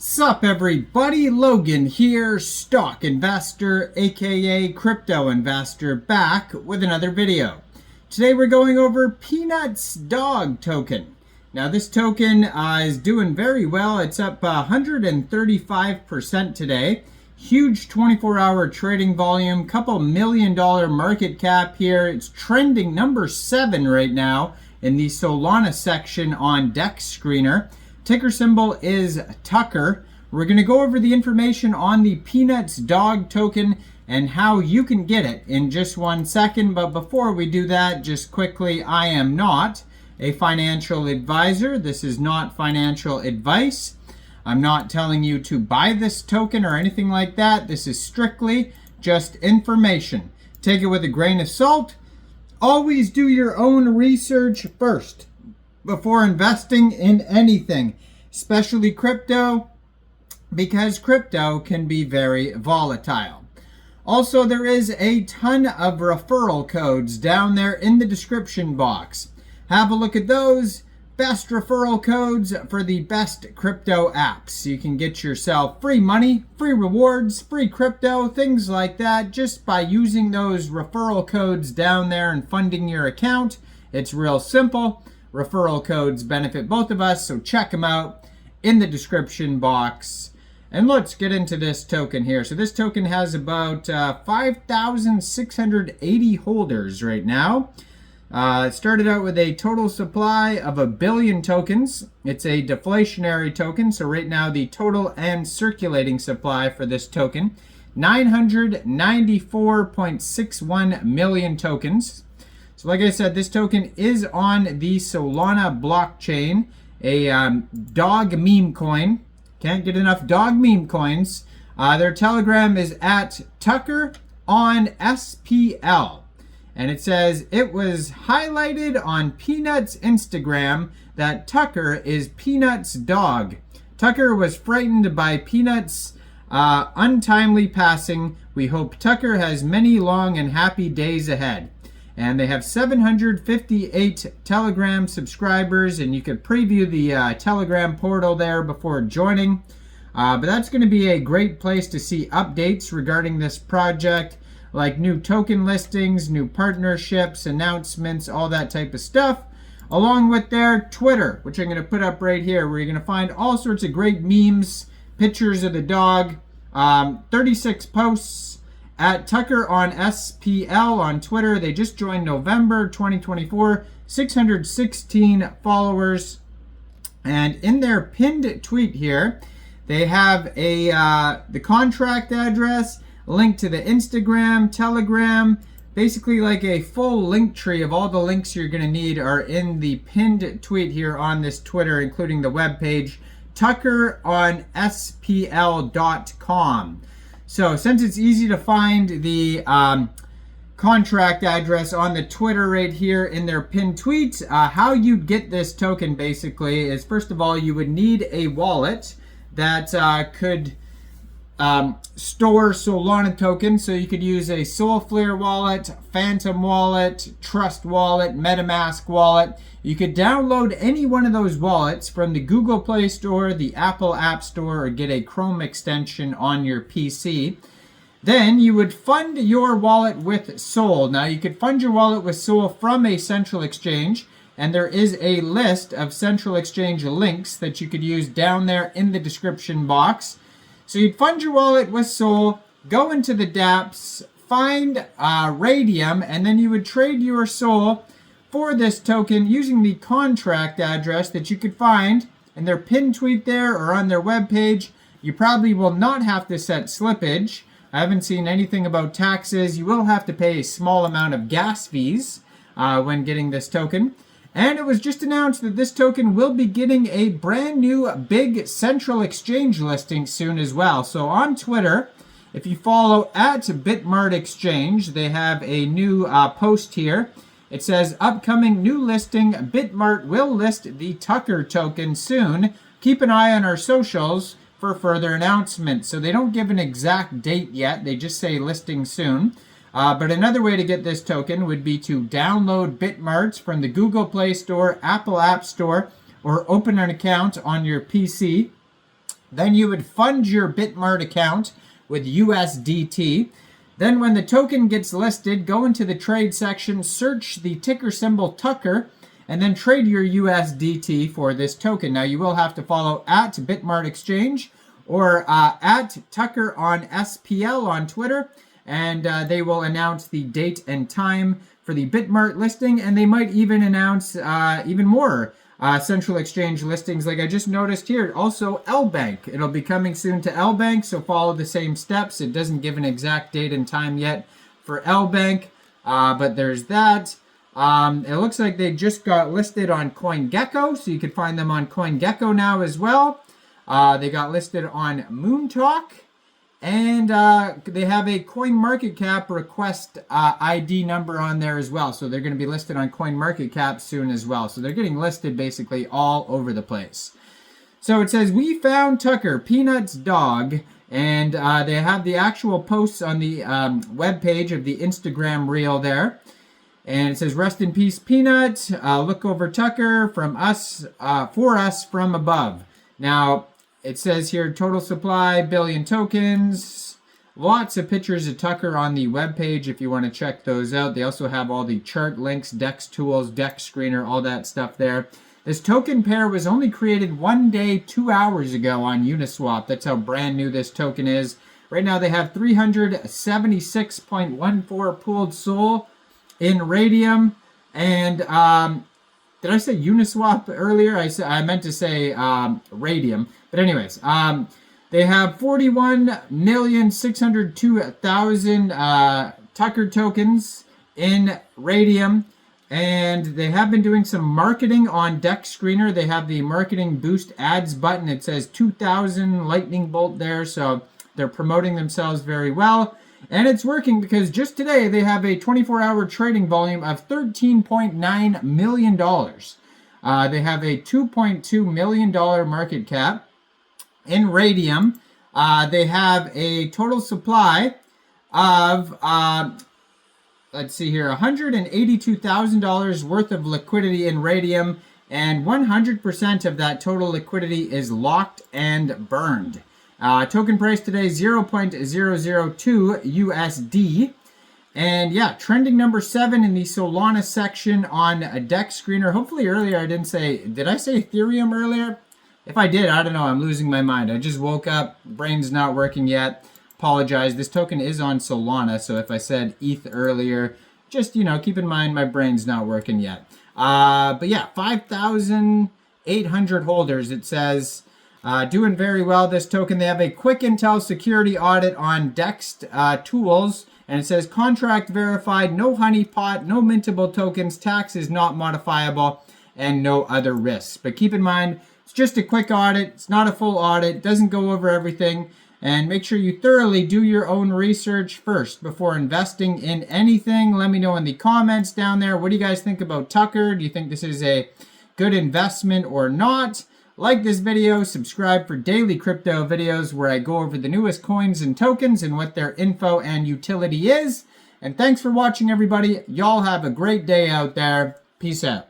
Sup everybody, Logan here, stock investor aka crypto investor, back with another video. Today we're going over Pnut'S Dog token. Now this token is doing very well. It's up 135% today. Huge 24-hour trading volume, couple $1 million market cap here. It's trending number 7 right now in the Solana section on Dex Screener. Ticker symbol is Tucker. We're going to go over the information on the Pnut'S Dog token and how you can get it in just 1 second. But before we do that, just quickly, I am not a financial advisor. This is not financial advice. I'm not telling you to buy this token or anything like that. This is strictly just information. Take it with a grain of salt. Always do your own research first before investing in anything, especially crypto, because crypto can be very volatile. Also, there is a ton of referral codes down there in the description box. Have a look at those. Best referral codes for the best crypto apps. You can get yourself free money, free rewards, free crypto, things like that, just by using those referral codes down there and funding your account. It's real simple. Referral codes benefit both of us, so check them out in the description box. And let's get into this token here. So this token has about 5,680 holders right now. It started out with a total supply of 1 billion tokens. It's a deflationary token, so right now the total and circulating supply for this token, 994.61 million tokens. So like I said, this token is on the Solana blockchain, a dog meme coin. Can't get enough dog meme coins. Their Telegram is at Tucker on SPL. And it says, it was highlighted on Pnut'S Instagram that Tucker is Pnut'S dog. Tucker was frightened by Pnut'S untimely passing. We hope Tucker has many long and happy days ahead. And they have 758 Telegram subscribers, and you could preview the Telegram portal there before joining. But that's going to be a great place to see updates regarding this project, like new token listings, new partnerships, announcements, all that type of stuff, along with their Twitter, which I'm going to put up right here, where you're going to find all sorts of great memes, pictures of the dog, 36 posts. At Tucker on SPL on Twitter. They just joined November 2024, 616 followers. And in their pinned tweet here, they have the contract address, link to the Instagram, Telegram, basically like a full link tree of all the links you're going to need are in the pinned tweet here on this Twitter, including the webpage, tuckeronspl.com. So since it's easy to find the contract address on the Twitter right here in their pinned tweet, how you'd get this token basically is, first of all, you would need a wallet that could store Solana tokens. So you could use a Solflare wallet, Phantom wallet, Trust wallet, MetaMask wallet. You could download any one of those wallets from the Google Play Store, the Apple App Store, or get a Chrome extension on your PC. Then you would fund your wallet with Sol. Now you could fund your wallet with Sol from a central exchange, and there is a list of central exchange links that you could use down there in the description box. So you'd fund your wallet with Sol, go into the dApps, find Raydium, and then you would trade your Sol for this token using the contract address that you could find in their pinned tweet there or on their webpage. You probably will not have to set slippage. I haven't seen anything about taxes. You will have to pay a small amount of gas fees when getting this token. And it was just announced that this token will be getting a brand new big central exchange listing soon as well. So on Twitter, if you follow at Bitmart Exchange, they have a new post here. It says, upcoming new listing, Bitmart will list the Tucker token soon. Keep an eye on our socials for further announcements. So they don't give an exact date yet. They just say listing soon. But another way to get this token would be to download Bitmarts from the Google Play Store, Apple App Store, or open an account on your PC. Then you would fund your Bitmart account with USDT. Then when the token gets listed, go into the trade section, search the ticker symbol Tucker, and then trade your USDT for this token. Now you will have to follow at Bitmart Exchange or at Tucker on SPL on Twitter, and they will announce the date and time for the Bitmart listing, and they might even announce even more central exchange listings like I just noticed here. Also LBank, it'll be coming soon to LBank, so follow the same steps. It doesn't give an exact date and time yet for LBank, but there's that. It looks like they just got listed on CoinGecko, so you can find them on CoinGecko now as well. They got listed on MoonTalk, and they have a CoinMarketCap request ID number on there as well. So they're going to be listed on CoinMarketCap soon as well. So they're getting listed basically all over the place. So it says, we found Tucker, Pnut'S dog, and they have the actual posts on the webpage of the Instagram reel there. And it says, rest in peace, Peanut. Look over Tucker from us, for us from above. Now, it says here, total supply, billion tokens. Lots of pictures of Tucker on the webpage if you want to check those out. They also have all the chart links, DEX tools, DEX screener, all that stuff there. This token pair was only created 1 day, 2 hours ago on Uniswap. That's how brand new this token is. Right now they have 376.14 pooled SOL in Raydium, and did I say Uniswap earlier? I meant to say Raydium, but anyways, they have 41,602,000 Tucker tokens in Raydium, and they have been doing some marketing on DEX Screener. They have the marketing boost ads button. It says 2,000 lightning bolt there, so they're promoting themselves very well. And it's working because just today they have a 24-hour trading volume of $13.9 million. They have a $2.2 million market cap in Raydium. They have a total supply of, let's see here, $182,000 worth of liquidity in Raydium, and 100% of that total liquidity is locked and burned. Token price today, 0.002 USD. And yeah, trending number 7 in the Solana section on a DEX screener. Hopefully earlier I didn't say, did I say Ethereum earlier? If I did, I don't know, I'm losing my mind. I just woke up, brain's not working yet. Apologize, this token is on Solana, so if I said ETH earlier, just, you know, keep in mind my brain's not working yet. But yeah, 5,800 holders, it says. Doing very well, this token. They have a quick intel security audit on DEX tools, and it says contract verified, no honeypot, no mintable tokens, tax is not modifiable, and no other risks. But keep in mind, it's just a quick audit. It's not a full audit. It doesn't go over everything. And make sure you thoroughly do your own research first before investing in anything. Let me know in the comments down there. What do you guys think about Tucker? Do you think this is a good investment or not? Like this video, subscribe for daily crypto videos where I go over the newest coins and tokens and what their info and utility is. And thanks for watching, everybody. Y'all have a great day out there. Peace out.